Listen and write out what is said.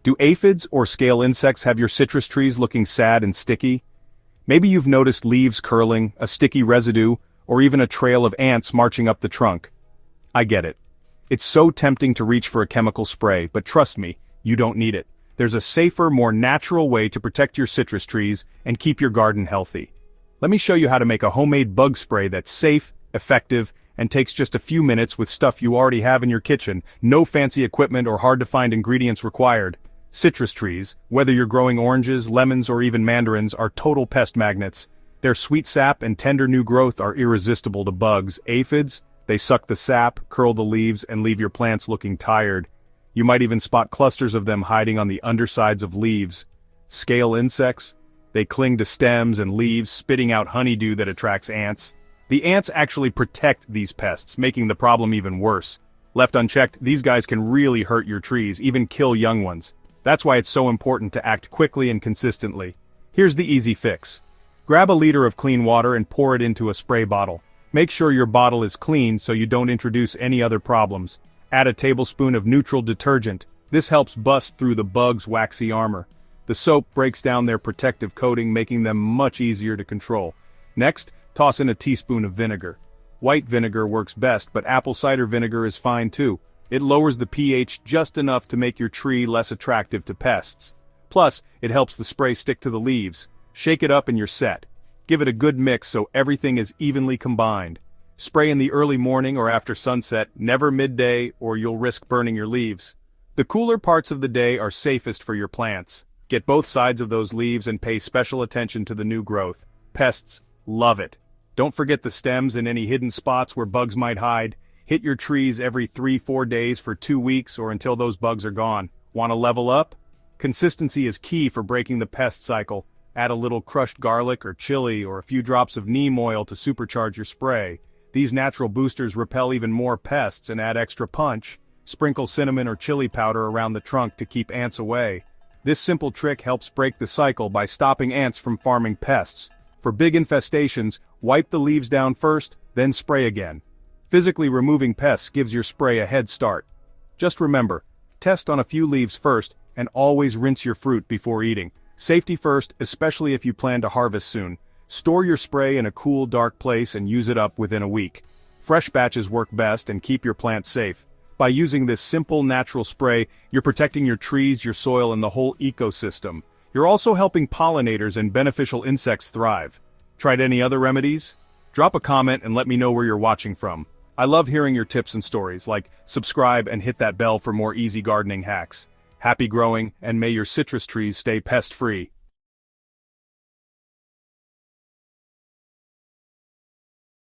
Do aphids or scale insects have your citrus trees looking sad and sticky? Maybe you've noticed leaves curling, a sticky residue, or even a trail of ants marching up the trunk. I get it. It's so tempting to reach for a chemical spray, but trust me, you don't need it. There's a safer, more natural way to protect your citrus trees and keep your garden healthy. Let me show you how to make a homemade bug spray that's safe, effective, and takes just a few minutes with stuff you already have in your kitchen, no fancy equipment or hard-to-find ingredients required. Citrus trees, whether you're growing oranges, lemons, or even mandarins, are total pest magnets. Their sweet sap and tender new growth are irresistible to bugs. Aphids, they suck the sap, curl the leaves, and leave your plants looking tired. You might even spot clusters of them hiding on the undersides of leaves. Scale insects, they cling to stems and leaves, spitting out honeydew that attracts ants. The ants actually protect these pests, making the problem even worse. Left unchecked, these guys can really hurt your trees, even kill young ones. That's why it's so important to act quickly and consistently. Here's the easy fix. Grab a liter of clean water and pour it into a spray bottle. Make sure your bottle is clean so you don't introduce any other problems. Add a tablespoon of neutral detergent. This helps bust through the bug's waxy armor. The soap breaks down their protective coating, making them much easier to control. Next, toss in a teaspoon of vinegar. White vinegar works best, but apple cider vinegar is fine too. It lowers the pH just enough to make your tree less attractive to pests. Plus, it helps the spray stick to the leaves. Shake it up and you're set. Give it a good mix so everything is evenly combined. Spray in the early morning or after sunset, never midday, or you'll risk burning your leaves. The cooler parts of the day are safest for your plants. Get both sides of those leaves and pay special attention to the new growth. Pests love it. Don't forget the stems and any hidden spots where bugs might hide. Hit your trees every 3-4 days for 2 weeks or until those bugs are gone. Want to level up? Consistency is key for breaking the pest cycle. Add a little crushed garlic or chili or a few drops of neem oil to supercharge your spray. These natural boosters repel even more pests and add extra punch. Sprinkle cinnamon or chili powder around the trunk to keep ants away. This simple trick helps break the cycle by stopping ants from farming pests. For big infestations, wipe the leaves down first, then spray again. Physically removing pests gives your spray a head start. Just remember, test on a few leaves first, and always rinse your fruit before eating. Safety first, especially if you plan to harvest soon. Store your spray in a cool, dark place and use it up within a week. Fresh batches work best and keep your plants safe. By using this simple, natural spray, you're protecting your trees, your soil, and the whole ecosystem. You're also helping pollinators and beneficial insects thrive. Tried any other remedies? Drop a comment and let me know where you're watching from. I love hearing your tips and stories, like subscribe and hit that bell for more easy gardening hacks. Happy growing, and may your citrus trees stay pest-free.